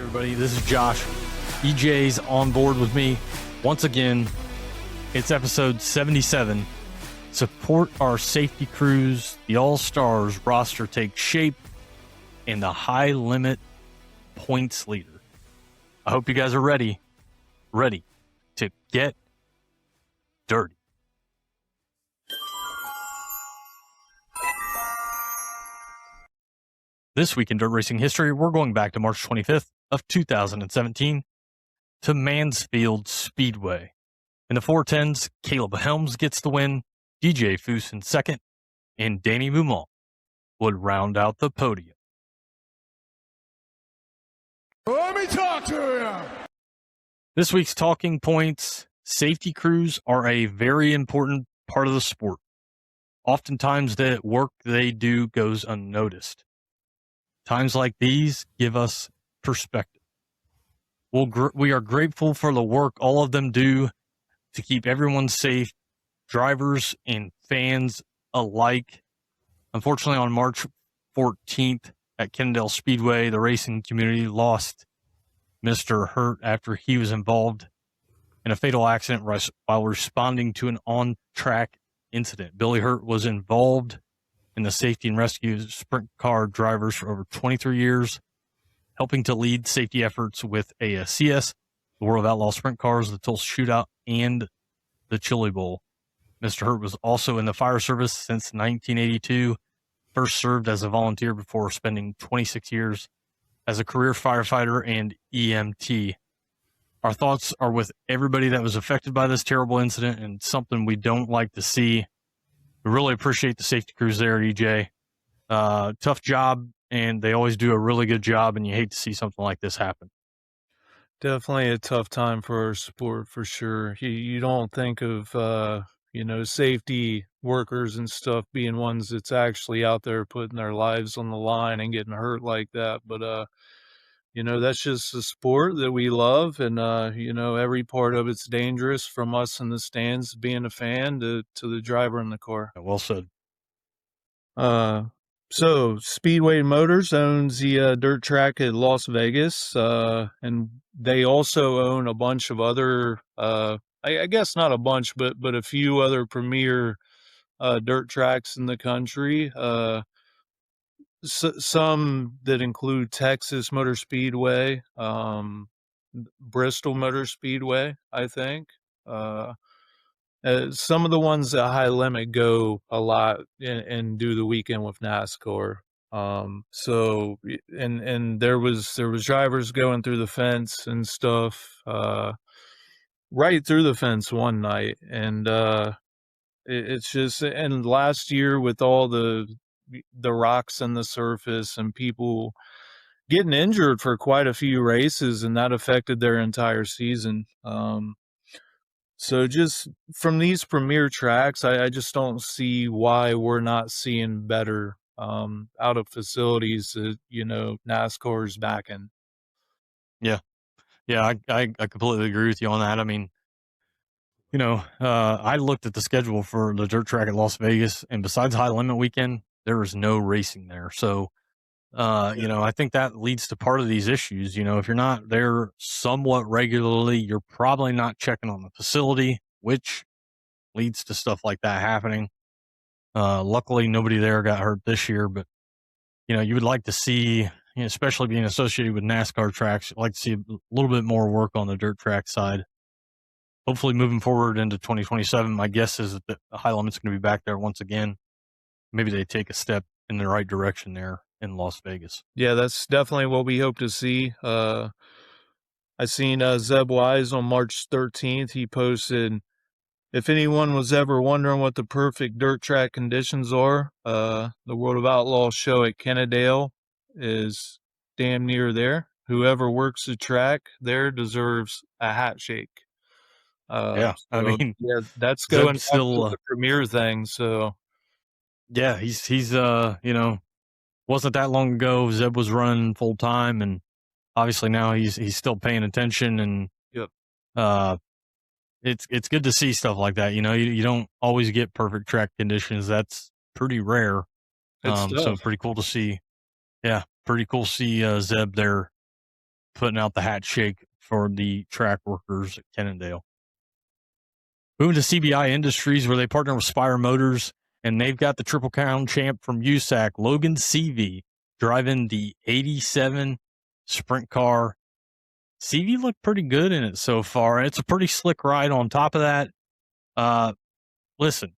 Everybody, this is Josh. EJ's on board with me once again. It's episode 77. Support our safety crews. The All-Stars roster takes shape, and the high limit points leader. I hope you guys are ready to get dirty. This week in dirt racing history, we're going back to March 25th of 2017 to Mansfield Speedway. In the 410s, Caleb Helms gets the win, DJ Foose in second, and Danny Beaumont would round out the podium. Let me talk to you. This week's talking points: safety crews are a very important part of the sport. Oftentimes the work they do goes unnoticed. Times like these give us perspective. We are grateful for the work all of them do to keep everyone safe, drivers and fans alike. Unfortunately, on March 14th at Kennedale Speedway, the racing community lost Mr. Hurt after he was involved in a fatal accident while responding to an on-track incident. Billy Hurt was involved in the safety and rescue sprint car drivers for over 23 years, helping to lead safety efforts with ASCS, the World of Outlaw Sprint Cars, the Tulsa Shootout, and the Chili Bowl. Mr. Hurt was also in the fire service since 1982, first served as a volunteer before spending 26 years as a career firefighter and EMT. Our thoughts are with everybody that was affected by this terrible incident and something we don't like to see. We really appreciate the safety crews there at EJ. Tough job, and they always do a really good job, and you hate to see something like this happen. Definitely a tough time for our sport, for sure. You don't think of, safety workers and stuff being ones that's actually out there putting their lives on the line and getting hurt like that. But, that's just a sport that we love. And, every part of it's dangerous, from us in the stands being a fan to the driver in the car. Well said. So Speedway Motors owns the dirt track at Las Vegas, and they also own a bunch of other, I guess not a bunch, but a few other premier dirt tracks in the country. Some that include Texas Motor Speedway, Bristol Motor Speedway, I think. Some of the ones that high limit go a lot and do the weekend with NASCAR. So there was drivers going through the fence and stuff, right through the fence one night. And, it's just, and last year with all the rocks in the surface and people getting injured for quite a few races, and that affected their entire season. So just from these premier tracks, I just don't see why we're not seeing better out of facilities that, NASCAR's backing. Yeah, I completely agree with you on that. I mean, I looked at the schedule for the dirt track at Las Vegas, and besides high limit weekend, there was no racing there. So, I think that leads to part of these issues. If you're not there somewhat regularly, you're probably not checking on the facility, which leads to stuff like that happening. Luckily, nobody there got hurt this year, but, you would like to see, especially being associated with NASCAR tracks, you'd like to see a little bit more work on the dirt track side. Hopefully, moving forward into 2027, my guess is that the high limit's going to be back there once again. Maybe they take a step in the right direction there in Las Vegas. Yeah, that's definitely what we hope to see. I seen Zeb Wise on March 13th. He posted, if anyone was ever wondering what the perfect dirt track conditions are, the World of Outlaw show at Kennedale is damn near there. Whoever works the track there deserves a hat shake. That's going still to the premier thing. So yeah, he's wasn't that long ago Zeb was running full time, and obviously now he's still paying attention, and yep. It's good to see stuff like that. You don't always get perfect track conditions. That's pretty rare. So pretty cool to see. Yeah, pretty cool to see Zeb there putting out the hat shake for the track workers at Kennedale. Moving to CBI Industries, where they partner with Spire Motors, and they've got the Triple Crown champ from USAC, Logan CV, driving the 87 sprint car. CV looked pretty good in it so far. It's a pretty slick ride on top of that. Listen,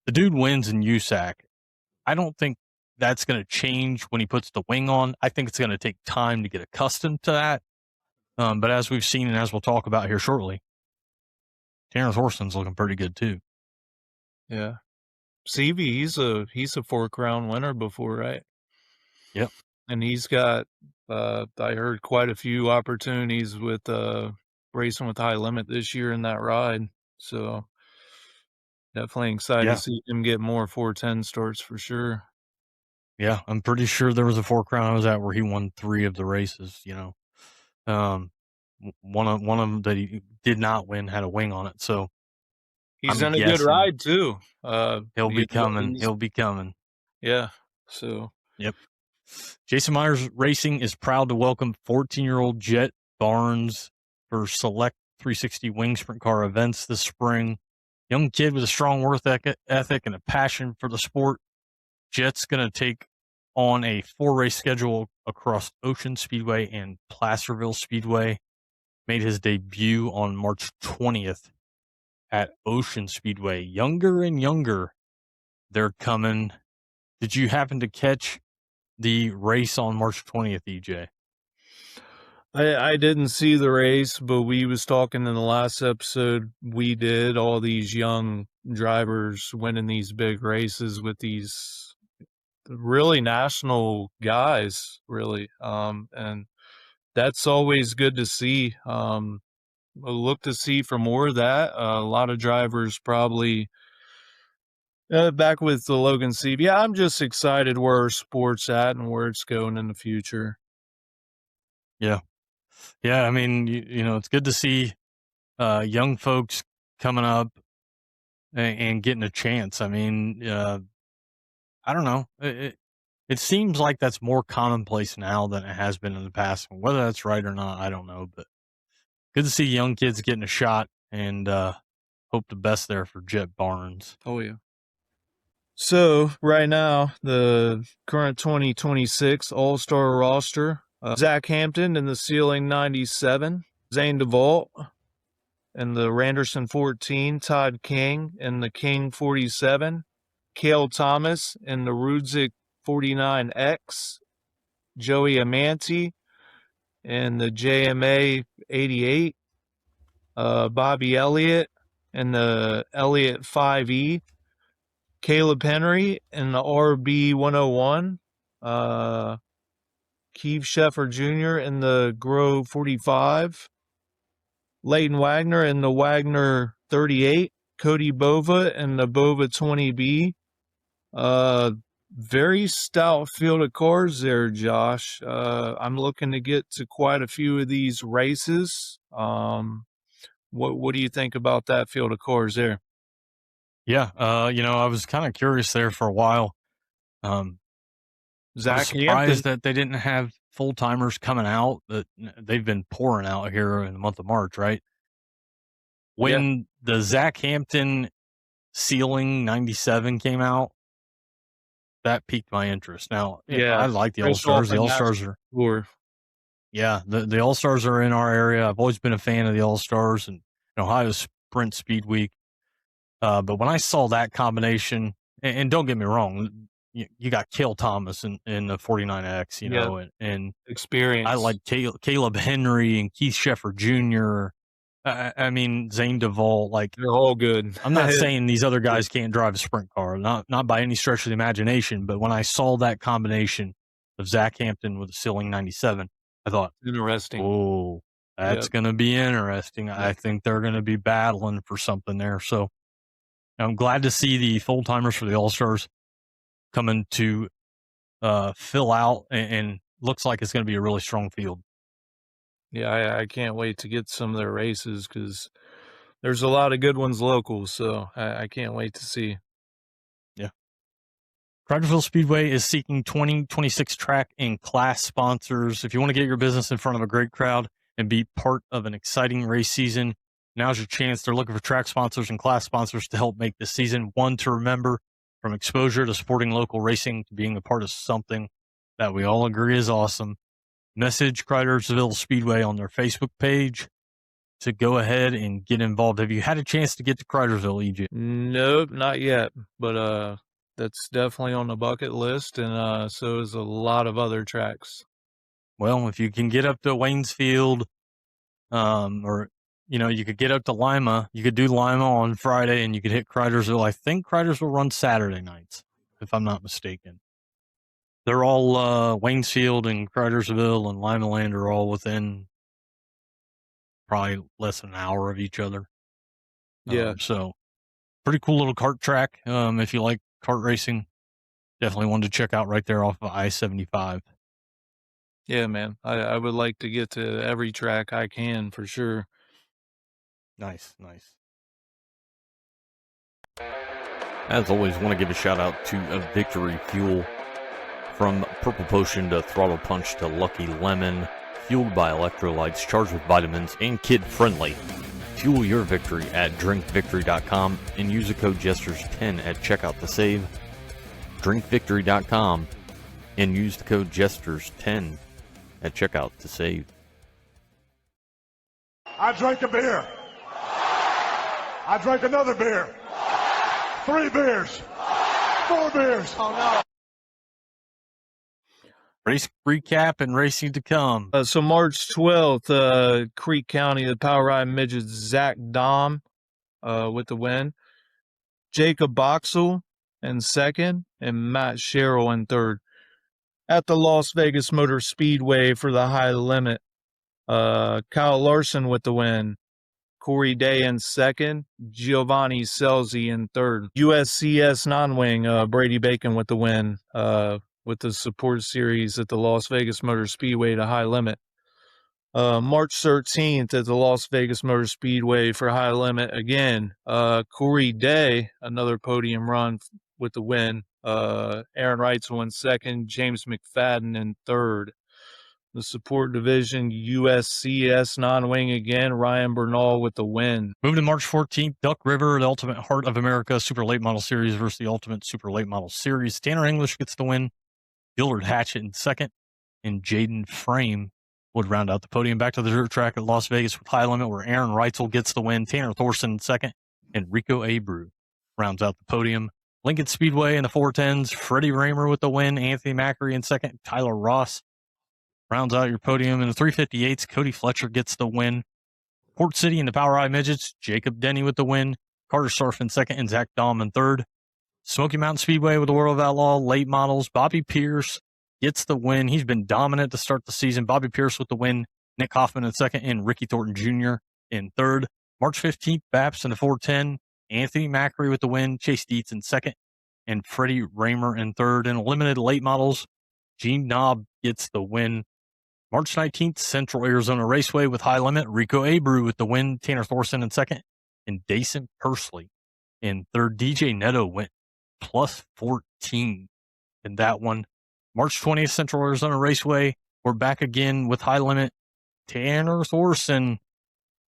the dude wins in USAC. I don't think that's going to change when he puts the wing on. I think it's going to take time to get accustomed to that. But as we've seen and as we'll talk about here shortly, Terrence Horston's looking pretty good too. Yeah. CV, he's a 4-crown winner before, right? Yep. And he's got, I heard quite a few opportunities with racing with High Limit this year in that ride. So definitely excited to see him get more 410 starts for sure. Yeah, I'm pretty sure there was a 4-crown I was at where he won 3 of the races, One of them that he did not win had a wing on it, so he's in a good ride too. He'll be coming. He'll be coming. Yeah. So. Yep. Jason Myers Racing is proud to welcome 14-year-old Jet Barnes for select 360 wing sprint car events this spring. Young kid with a strong work ethic and a passion for the sport. Jet's going to take on a 4-race schedule across Ocean Speedway and Placerville Speedway. Made his debut on March 20th at Ocean Speedway. Younger and younger, they're coming. Did you happen to catch the race on March 20th, EJ? I didn't see the race, but we was talking in the last episode. We did all these young drivers winning these big races with these really national guys, really. And that's always good to see. We'll look to see for more of that. A lot of drivers probably back with the Logan CV. Yeah, I'm just excited where our sport's at and where it's going in the future. Yeah. Yeah, I mean, it's good to see young folks coming up and getting a chance. I mean, I don't know. It seems like that's more commonplace now than it has been in the past. Whether that's right or not, I don't know. But good to see young kids getting a shot, and hope the best there for Jet Barnes. Oh, yeah. So right now, the current 2026 All-Star roster, Zach Hampton in the Ceiling 97, Zane DeVault in the Randerson 14, Todd King in the King 47, Cale Thomas in the Rudzik 49X, Joey Amanti in the JMA 88, Bobby Elliott in the Elliott 5E, Caleb Henry in the RB 101, Keith Sheffer Jr. in the Grove 45, Leighton Wagner in the Wagner 38, Cody Bova in the Bova 20B. Very stout field of cars there, Josh. I'm looking to get to quite a few of these races. What do you think about that field of cars there? Yeah, I was kind of curious there for a while. Zach, I was surprised that they didn't have full-timers coming out. That they've been pouring out here in the month of March, right? When the Zach Hampton Ceiling 97 came out, that piqued my interest. Now, I like the All-Stars. The All-Stars are the All-Stars are in our area. I've always been a fan of the All-Stars and Ohio Sprint Speed Week. But when I saw that combination, and don't get me wrong, you got Cale Thomas in the 49X, and experience. I like Caleb Henry and Keith Sheffer Jr. I mean, Zane DeVault, they're all good. I'm not saying these other guys can't drive a sprint car, not by any stretch of the imagination. But when I saw that combination of Zach Hampton with the Ceiling 97, I thought, interesting. Oh, that's going to be interesting. Yep. I think they're going to be battling for something there. So I'm glad to see the full timers for the All-Stars coming to fill out, and looks like it's going to be a really strong field. Yeah, I can't wait to get some of their races because there's a lot of good ones local, so I can't wait to see. Yeah. Cridersville Speedway is seeking 2026 track and class sponsors. If you want to get your business in front of a great crowd and be part of an exciting race season, now's your chance. They're looking for track sponsors and class sponsors to help make this season one to remember, from exposure to supporting local racing to being a part of something that we all agree is awesome. Message Cridersville Speedway on their Facebook page to go ahead and get involved. Have you had a chance to get to Cridersville, EJ? Nope, not yet. But that's definitely on the bucket list, and so is a lot of other tracks. Well, if you can get up to Waynesfield, or you could get up to Lima. You could do Lima on Friday, and you could hit Cridersville. I think Cridersville runs Saturday nights, if I'm not mistaken. They're all Waynesfield and Cridersville and Lima Land are all within probably less than an hour of each other. Yeah. So pretty cool little kart track. If you like kart racing, definitely one to check out right there off of I-75. Yeah, man. I would like to get to every track I can for sure. Nice. As always, want to give a shout out to Victory Fuel. From Purple Potion to Throttle Punch to Lucky Lemon, fueled by electrolytes, charged with vitamins, and kid-friendly. Fuel your victory at drinkvictory.com and use the code Jesters10 at checkout to save. Drinkvictory.com and use the code Jesters10 at checkout to save. I drank a beer. I drank another beer. 3 beers. 4 beers. Oh, no. Race recap and racing to come. So March 12th, Creek County, the Power Ride Midgets, Zach Dom with the win. Jacob Boxell in second, and Matt Sherrill in third. At the Las Vegas Motor Speedway for the high limit, Kyle Larson with the win. Corey Day in second, Giovanni Selzy in third. USCS non-wing, Brady Bacon with the win. With the support series at the Las Vegas Motor Speedway to high limit. March 13th at the Las Vegas Motor Speedway for high limit again. Corey Day, another podium run with the win. Aaron Reitzel in second, James McFadden in third. The support division, USCS non-wing again, Ryan Bernal with the win. Moving to March 14th, Duck River, the Ultimate Heart of America Super Late Model Series versus the Ultimate Super Late Model Series. Tanner English gets the win. Gillard Hatchett in second, and Jaden Frame would round out the podium. Back to the dirt track at Las Vegas with high limit, where Aaron Reitzel gets the win. Tanner Thorson in second, and Rico Abreu rounds out the podium. Lincoln Speedway in the 410s, Freddie Raymer with the win. Anthony Macri in second. Tyler Ross rounds out your podium. In the 358s, Cody Fletcher gets the win. Port City in the Power Eye Midgets, Jacob Denny with the win. Carter Surf in second, and Zach Dahm in third. Smoky Mountain Speedway with the World of Outlaw late models. Bobby Pierce gets the win. He's been dominant to start the season. Bobby Pierce with the win. Nick Hoffman in second, and Ricky Thornton Jr. in third. March 15th, Baps in the 410. Anthony Macri with the win. Chase Dietz in second, and Freddie Raymer in third. In limited late models, Gene Knobb gets the win. March 19th, Central Arizona Raceway with high limit. Rico Abreu with the win. Tanner Thorson in second, and Dason Pursley in third. DJ Neto went plus 14 in that one. March 20th, Central Arizona Raceway. We're back again with high limit. Tanner Thorson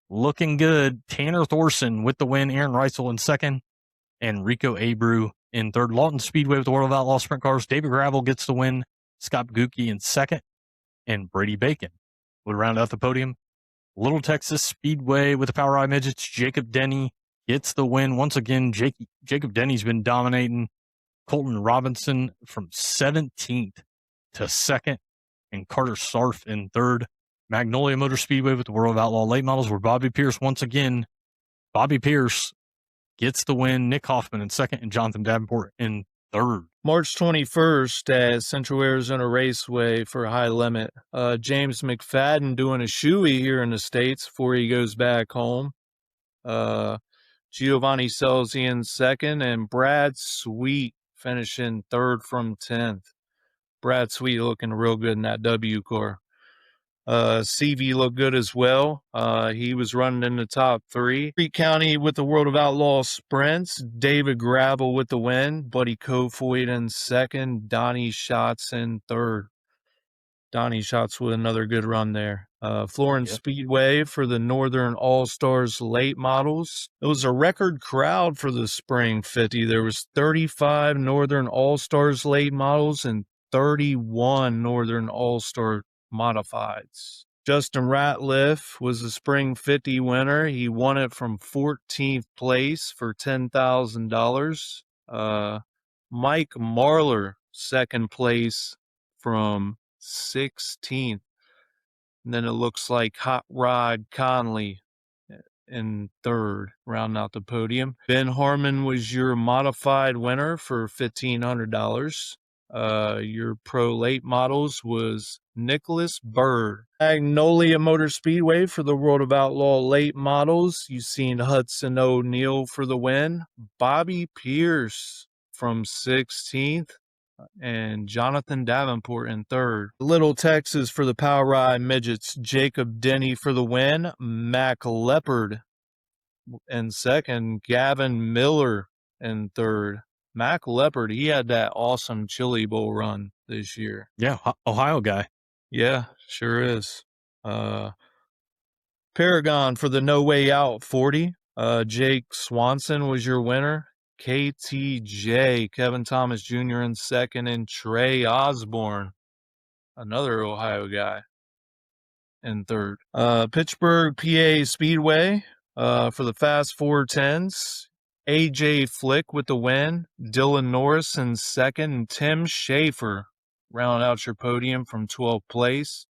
looking good. Tanner Thorson with the win. Aaron Reitzel in second, and Rico Abreu in third. Lawton Speedway with the World of Outlaw Sprint Cars. David Gravel gets the win. Scott Gucci in second, and Brady Bacon would round out the podium. Little Texas Speedway with the Power Eye Midgets. Jacob Denny gets the win. Once again, Jacob Denny's been dominating. Colton Robinson from 17th to second, and Carter Sarf in third. Magnolia Motor Speedway with the World of Outlaw late models, where Bobby Pierce once again. Bobby Pierce gets the win. Nick Hoffman in second, and Jonathan Davenport in third. March 21st at Central Arizona Raceway for high limit. James McFadden doing a shoey here in the States before he goes back home. Giovanni Selzy in second, and Brad Sweet finishing third from 10th. Brad Sweet looking real good in that W car. CV looked good as well. He was running in the top 3. Creek County with the World of Outlaw sprints. David Gravel with the win. Buddy Kofoid in second. Donnie Schatz in third. Donnie Schatz with another good run there. Florence Speedway for the Northern All-Stars late models. It was a record crowd for the Spring 50. There was 35 Northern All-Stars late models and 31 Northern All-Star modifieds. Justin Ratliff was the Spring 50 winner. He won it from 14th place for $10,000. Mike Marlar, second place from 16th. And then it looks like Hot Rod Conley in third, rounding out the podium. Ben Harmon was your modified winner for $1,500. Your pro late models was Nicholas Bird. Magnolia Motor Speedway for the World of Outlaw late models. You've seen Hudson O'Neill for the win. Bobby Pierce from 16th. And Jonathan Davenport in third. Little Texas for the Power Ride Midgets. Jacob Denny for the win. Mac Leopard in second. Gavin Miller in third. Mac Leopard, he had that awesome Chili Bowl run this year. Yeah, Ohio guy. Yeah, sure is. Paragon for the No Way Out 40. Jake Swanson was your winner. KTJ, Kevin Thomas Jr. in second, and Trey Osborne, another Ohio guy, in third. Pittsburgh, PA Speedway for the Fast 410s. AJ Flick with the win. Dylan Norris in second, and Tim Schaefer round out your podium from 12th place.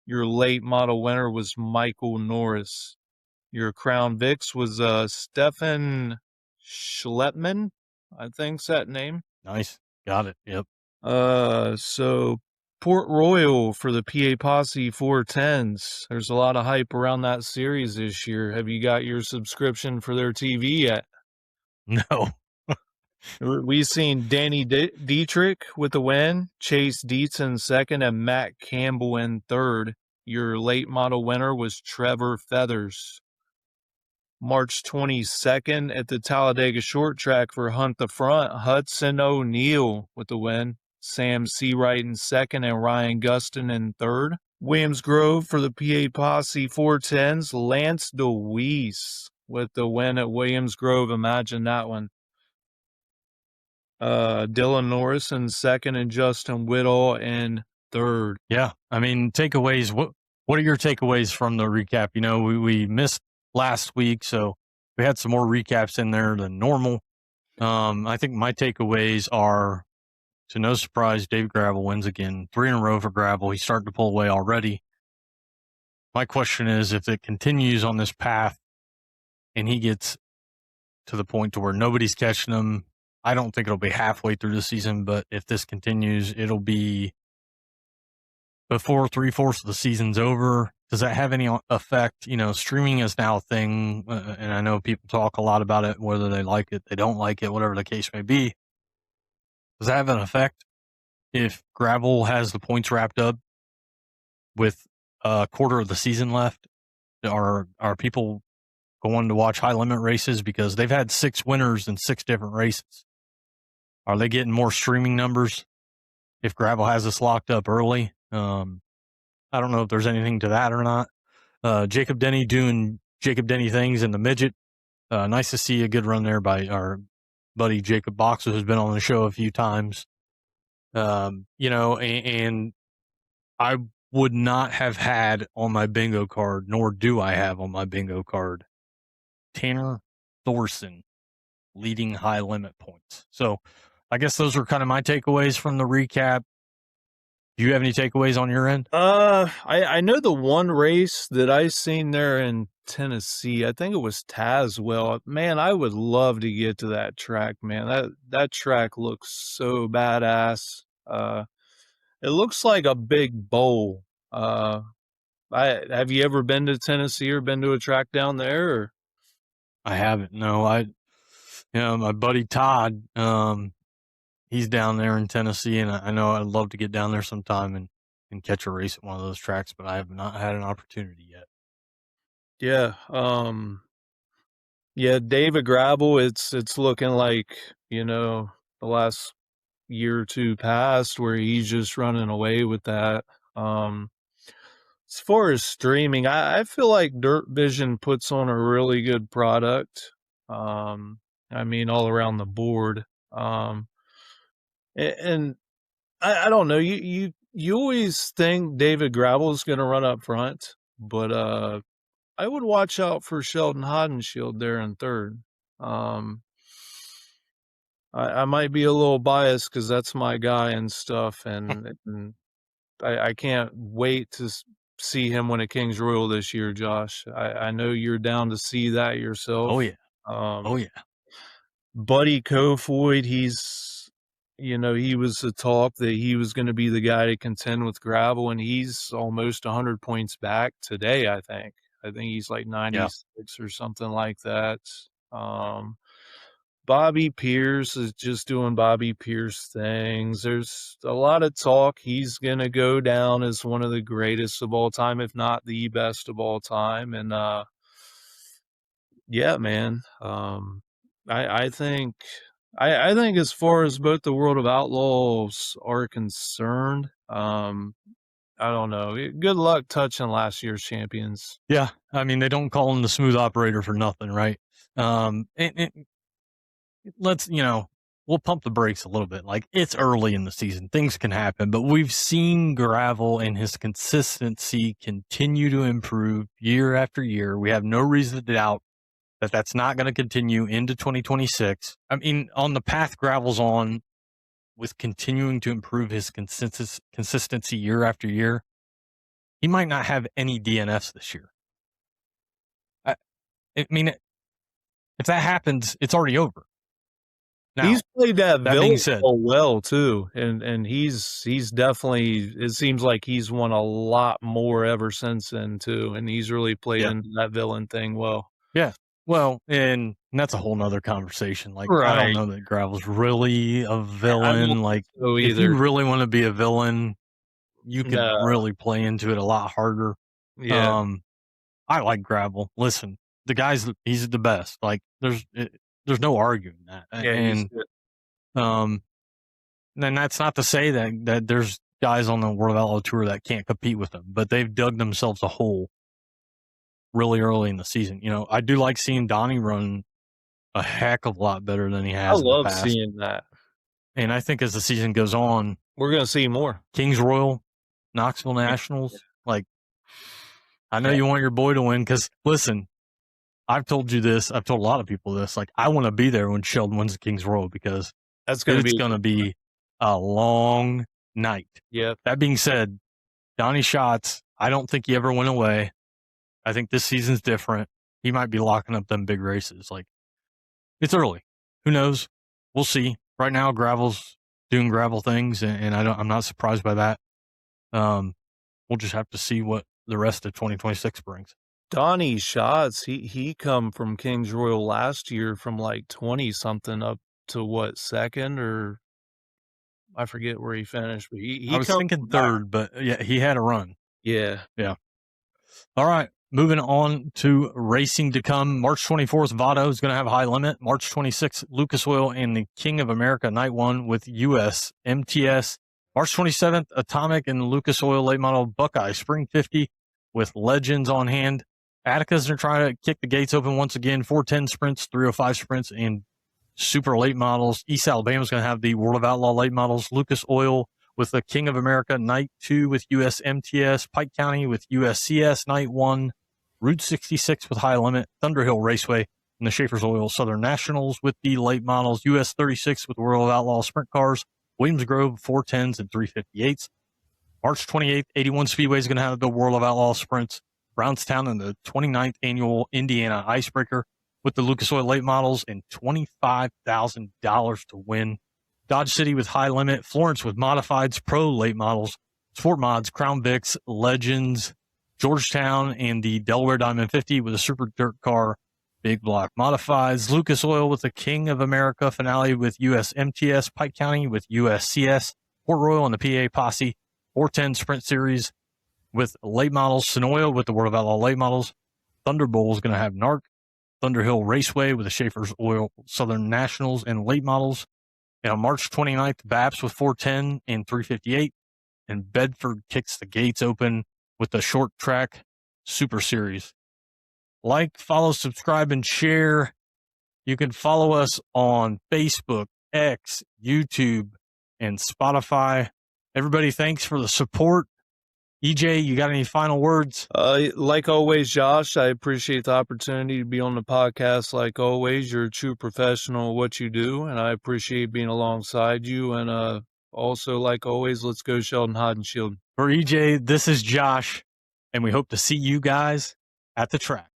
Your late model winner was Michael Norris. Your Crown Vics was Stefan Schleppman, I think's that name. Nice. Got it. Yep. So Port Royal for the PA Posse 410s. There's a lot of hype around that series this year. Have you got your subscription for their TV yet? No. We've seen Danny Dietrich with the win, Chase Dietz in second, and Matt Campbell in third. Your late model winner was Trevor Feathers. March 22nd at the Talladega Short Track for Hunt the Front, Hudson O'Neill with the win. Sam Seawright in second and Ryan Gustin in third. Williams Grove for the PA Posse 410s, Lance DeWeese with the win at Williams Grove. Imagine that one. Dylan Norris in second and Justin Whittle in third. Yeah. I mean, takeaways. What are your takeaways from the recap? You know, we missed last week, so we had some more recaps in there than normal. I think my takeaways are, to no surprise, Dave Gravel wins again. 3 in a row for Gravel. He's starting to pull away already. My question is, if it continues on this path and he gets to the point to where nobody's catching him, I don't think it'll be halfway through the season, but if this continues, it'll be before 3/4 of the season's over. Does that have any effect? You know, streaming is now a thing, and I know people talk a lot about it, whether they like it, they don't like it, whatever the case may be. Does that have an effect if Gravel has the points wrapped up with a quarter of the season left? Are people going to watch high limit races because they've had 6 winners in 6 different races? Are they getting more streaming numbers if Gravel has this locked up early? I don't know if there's anything to that or not. Jacob Denny doing Jacob Denny things in the midget. Nice to see a good run there by our buddy Jacob Boxer, who's been on the show a few times. You know, and I would not have had on my bingo card, nor do I have on my bingo card, Tanner Thorson leading high limit points. So I guess those are kind of my takeaways from the recap. Do you have any takeaways on your end? I know the one race that I seen there in Tennessee, I think it was Tazewell. Man, I would love to get to that track, man. That track looks so badass. It looks like a big bowl. Have you ever been to Tennessee or been to a track down there? Or? I haven't. No, my buddy Todd, he's down there in Tennessee, and I know I'd love to get down there sometime and and catch a race at one of those tracks, but I have not had an opportunity yet. Yeah. Yeah, David Gravel, it's looking like, the last year or two past where he's just running away with that. As far as streaming, I feel like Dirt Vision puts on a really good product. I mean, all around the board. And I don't know, you always think David Gravel is going to run up front, but I would watch out for Sheldon Hodenshield there in third. I might be a little biased because that's my guy and stuff, and I can't wait to see him win a King's Royal this year, Josh. I know you're down to see that yourself. Oh, yeah. Oh, yeah. Buddy Kofoid, he was the talk that he was going to be the guy to contend with Gravel, and he's almost 100 points back today, I think. I think he's like 96 or something like that. Bobby Pierce is just doing Bobby Pierce things. There's a lot of talk. He's going to go down as one of the greatest of all time, if not the best of all time. And, yeah, man. I think as far as both the World of Outlaws are concerned, I don't know. Good luck touching last year's champions. Yeah. I mean, they don't call him the smooth operator for nothing, right? Let's, we'll pump the brakes a little bit. Like, it's early in the season. Things can happen, but we've seen Gravel and his consistency continue to improve year after year. We have no reason to doubt that that's not going to continue into 2026. I mean, on the path Gravel's on with continuing to improve his consistency year after year, he might not have any DNFs this year. I mean, if that happens, it's already over. Now, he's played that villain so well too, and he's definitely. It seems like he's won a lot more ever since then too, and he's really played into that villain thing well. Yeah, well, and that's a whole nother conversation. Like, I don't know that Gravel's really a villain. Like, if you really want to be a villain, you can really play into it a lot harder. Yeah, I like Gravel. Listen, he's the best. Like, there's no arguing that. Yeah, and then that's not to say that there's guys on the World Outlaw Tour that can't compete with them, but they've dug themselves a hole really early in the season. I do like seeing Donnie run a heck of a lot better than he has. I love seeing that. And I think as the season goes on, we're going to see more. Kings Royal, Knoxville Nationals. Like, I know you want your boy to win because, listen, I've told you this. I've told a lot of people this. Like, I want to be there when Sheldon wins the Kings Royal because it's going to be a long night. Yeah. That being said, Donnie Schatz, I don't think he ever went away. I think this season's different. He might be locking up them big races. Like, it's early. Who knows? We'll see. Right now, Gravel's doing Gravel things, and I'm not surprised by that. We'll just have to see what the rest of 2026 brings. Donnie Schatz, he come from Kings Royal last year from like 20 something up to what, second, or I forget where he finished, but I was thinking third, but yeah, he had a run. Yeah. All right, moving on to racing to come. March 24th, Vado is going to have a high limit. March 26th, Lucas Oil and the King of America Night 1 with US MTS. March 27th, Atomic and Lucas Oil late model Buckeye Spring 50 with Legends on hand. Attica's going to try to kick the gates open once again. 410 sprints, 305 sprints, and super late models. East Alabama's going to have the World of Outlaw late models. Lucas Oil with the King of America Night 2 with US MTS. Pike County with USCS Night 1. Route 66 with High Limit. Thunderhill Raceway and the Schaefer's Oil Southern Nationals with the late models. US 36 with World of Outlaw sprint cars. Williams Grove 410s and 358s. March 28th, 81 Speedway is going to have the World of Outlaw sprints. Brownstown and the 29th annual Indiana Icebreaker with the Lucas Oil late models and $25,000 to win. Dodge City with High Limit, Florence with Modifieds, Pro late models, Sport Mods, Crown Vics, Legends, Georgetown, and the Delaware Diamond 50 with a Super Dirt Car, Big Block Modifieds, Lucas Oil with the King of America finale with US MTS, Pike County with USCS, Port Royal and the PA Posse, 410 Sprint Series with late models, Sonoya with the World of Outlaw late models. Thunderbolt is going to have NARC. Thunderhill Raceway with the Schaefer's Oil Southern Nationals and late models. And on March 29th, BAPS with 410 and 358. And Bedford kicks the gates open with the Short Track Super Series. Like, follow, subscribe, and share. You can follow us on Facebook, X, YouTube, and Spotify. Everybody, thanks for the support. EJ, you got any final words? Like always, Josh, I appreciate the opportunity to be on the podcast. Like always, you're a true professional at what you do, and I appreciate being alongside you. And also, like always, let's go Sheldon, Hod, and Shield. For EJ, this is Josh, and we hope to see you guys at the track.